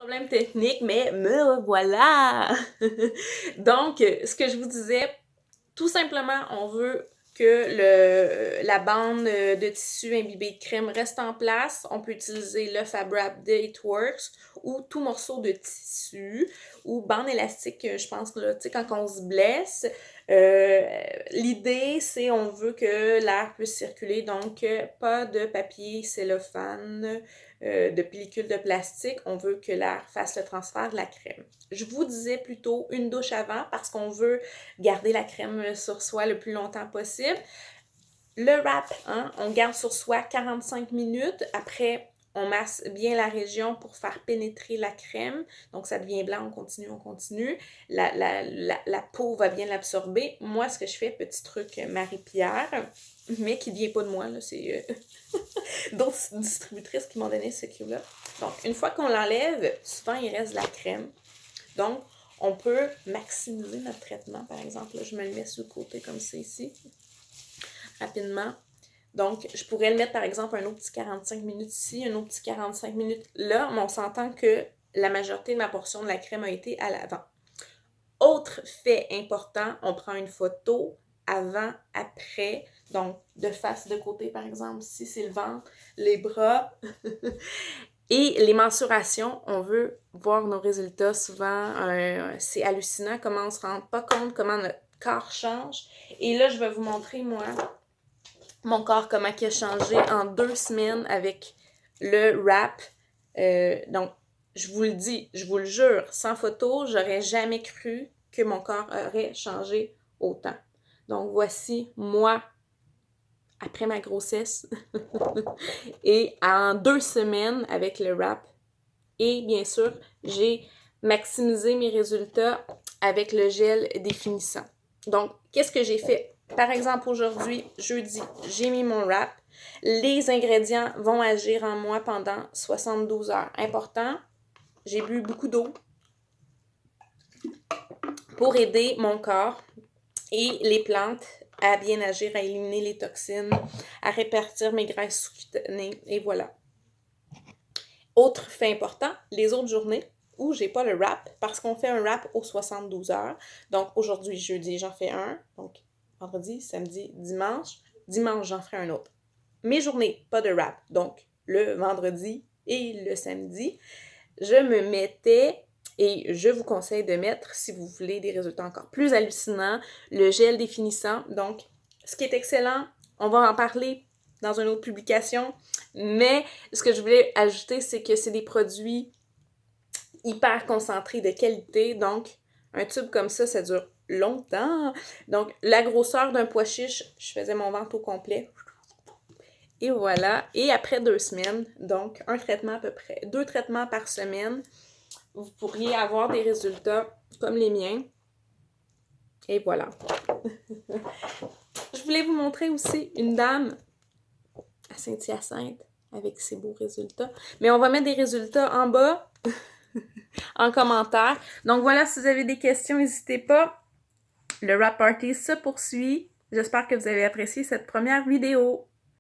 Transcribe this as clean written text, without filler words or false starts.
Problème technique, mais me revoilà! Donc, ce que je vous disais, tout simplement, on veut que la bande de tissu imbibé de crème reste en place. On peut utiliser le Fab Wrap de It Works ou tout morceau de tissu ou bande élastique, je pense, là, tu sais, quand on se blesse. L'idée, c'est on veut que l'air puisse circuler, donc pas de papier cellophane, de pellicule de plastique. On veut que l'air fasse le transfert de la crème. Je vous disais plutôt une douche avant parce qu'on veut garder la crème sur soi le plus longtemps possible. Le wrap, hein, on garde sur soi 45 minutes. Après, on masse bien la région pour faire pénétrer la crème. Donc, ça devient blanc, on continue, on continue. La peau va bien l'absorber. Moi, ce que je fais, petit truc Marie-Pierre, mais qui ne vient pas de moi, là, c'est d'autres distributrices qui m'ont donné ce cue-là. Donc, une fois qu'on l'enlève, souvent, il reste de la crème. Donc, on peut maximiser notre traitement, par exemple. Là, je me le mets sur le côté comme ça ici, rapidement. Donc, je pourrais le mettre, par exemple, un autre petit 45 minutes ici, un autre petit 45 minutes là, mais on s'entend que la majorité de ma portion de la crème a été à l'avant. Autre fait important, on prend une photo avant, après, donc de face, de côté, par exemple, si c'est le ventre, les bras. Et les mensurations, on veut voir nos résultats souvent. C'est hallucinant comment on ne se rend pas compte comment notre corps change. Et là, je vais vous montrer, moi, mon corps, comment il a changé en 2 semaines avec le wrap. Donc, je vous le dis, je vous le jure, sans photo, j'aurais jamais cru que mon corps aurait changé autant. Donc, voici moi après ma grossesse et en 2 semaines avec le wrap. Et bien sûr, j'ai maximisé mes résultats avec le gel définissant. Donc, qu'est-ce que j'ai fait? Par exemple, aujourd'hui, jeudi, j'ai mis mon wrap. Les ingrédients vont agir en moi pendant 72 heures. Important, j'ai bu beaucoup d'eau pour aider mon corps et les plantes à bien agir, à éliminer les toxines, à répartir mes graisses sous-cutanées, et voilà. Autre fait important, les autres journées où j'ai pas le wrap, parce qu'on fait un wrap aux 72 heures. Donc, aujourd'hui, jeudi, j'en fais un. Donc, vendredi, samedi, dimanche. Dimanche, j'en ferai un autre. Mes journées, pas de wrap. Donc, le vendredi et le samedi, je me mettais, et je vous conseille de mettre, si vous voulez des résultats encore plus hallucinants, le gel définissant. Donc, ce qui est excellent, on va en parler dans une autre publication, mais ce que je voulais ajouter, c'est que c'est des produits hyper concentrés de qualité, donc un tube comme ça dure longtemps. Donc, la grosseur d'un pois chiche, je faisais mon ventre au complet. Et voilà. Et après 2 semaines, donc un traitement à peu près, 2 traitements par semaine, vous pourriez avoir des résultats comme les miens. Et voilà. Je voulais vous montrer aussi une dame à Saint-Hyacinthe avec ses beaux résultats. Mais on va mettre des résultats en bas, en commentaire. Donc voilà, si vous avez des questions, n'hésitez pas. Le wrap party se poursuit. J'espère que vous avez apprécié cette première vidéo.